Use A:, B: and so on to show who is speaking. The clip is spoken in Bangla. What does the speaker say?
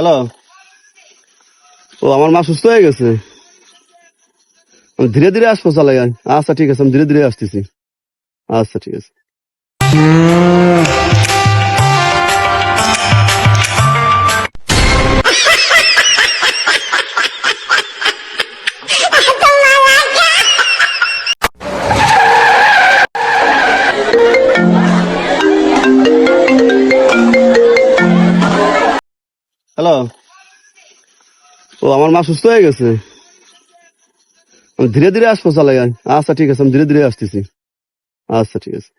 A: হ্যালো। ও আমার মা সুস্থ হয়ে গেছে। আমি ধীরে ধীরে আসবো চালাই। আচ্ছা ঠিক আছে, আমি ধীরে ধীরে আসতেছি। আচ্ছা ঠিক আছে। হ্যালো। ও আমার মা সুস্থ হয়ে গেছে। আমি ধীরে ধীরে আসবো চালাই। আচ্ছা ঠিক আছে, আমি ধীরে ধীরে আসতেছি। আচ্ছা ঠিক আছে।